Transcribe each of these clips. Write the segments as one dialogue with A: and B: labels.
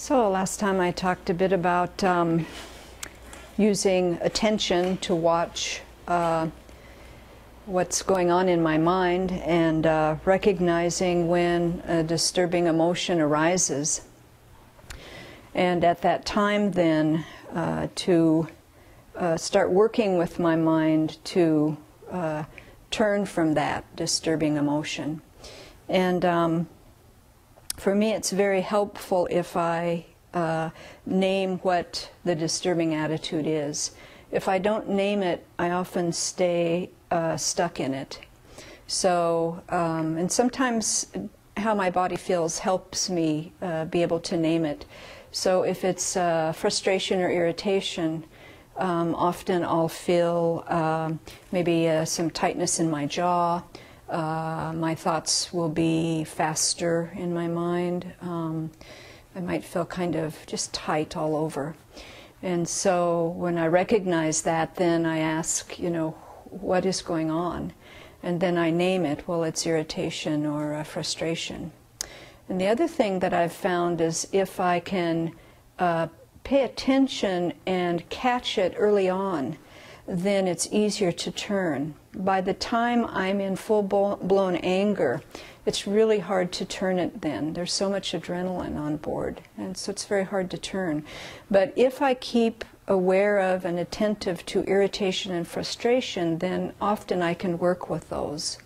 A: So last time I talked a bit about using attention to watch what's going on in my mind and recognizing when a disturbing emotion arises. And at that time then to start working with my mind to turn from that disturbing emotion. And for me, it's very helpful if I name what the disturbing attitude is. If I don't name it, I often stay stuck in it. So, and sometimes how my body feels helps me be able to name it. So if it's frustration or irritation, often I'll feel maybe some tightness in my jaw. My thoughts will be faster in my mind. I might feel kind of just tight all over. And so when I recognize that, then I ask, what is going on? And then I name it. Well, it's irritation or frustration. And the other thing that I've found is if I can pay attention and catch it early on, then it's easier to turn. By the time I'm in full-blown anger, it's really hard to turn it then. There's so much adrenaline on board, and so it's very hard to turn. But if I keep aware of and attentive to irritation and frustration, then often I can work with those.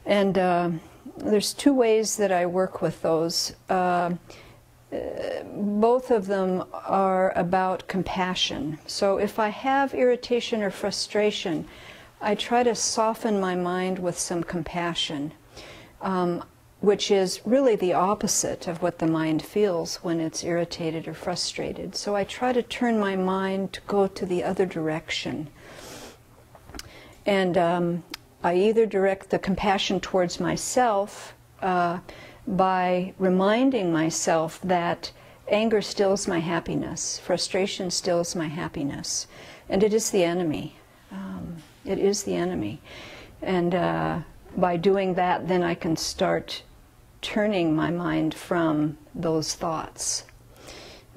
A: And there's two ways that I work with those. Both of them are about compassion. So if I have irritation or frustration, I try to soften my mind with some compassion, which is really the opposite of what the mind feels when it's irritated or frustrated. So I try to turn my mind to go to the other direction. And I either direct the compassion towards myself by reminding myself that anger stills my happiness, frustration stills my happiness, and it is the enemy. It is the enemy. And by doing that, then I can start turning my mind from those thoughts.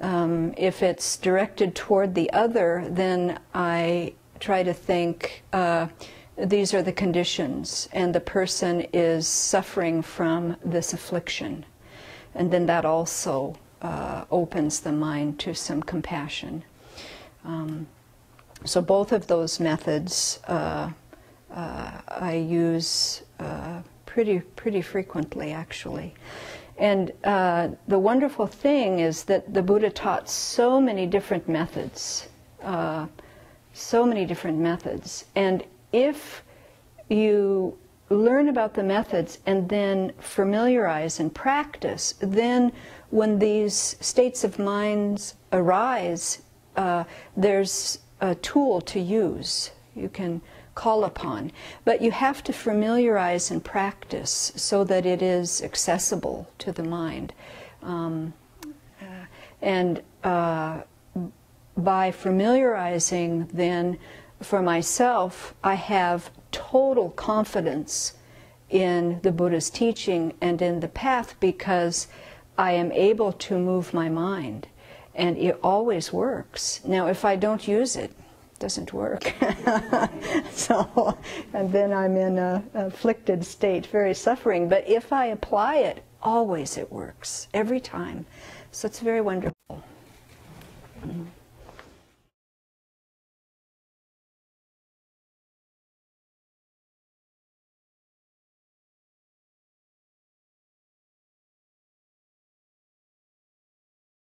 A: If it's directed toward the other, then I try to think, these are the conditions, and the person is suffering from this affliction. And then that also opens the mind to some compassion. So both of those methods I use pretty frequently, actually. And the wonderful thing is that the Buddha taught so many different methods, and if you learn about the methods and then familiarize and practice, then when these states of minds arise, there's a tool to use, you can call upon. But you have to familiarize and practice so that it is accessible to the mind. And by familiarizing, then, for myself, I have total confidence in the Buddha's teaching and in the path because I am able to move my mind, and it always works. Now, if I don't use it, it doesn't work. So, and then I'm in an afflicted state, very suffering. But if I apply it, always it works, every time. So it's very wonderful.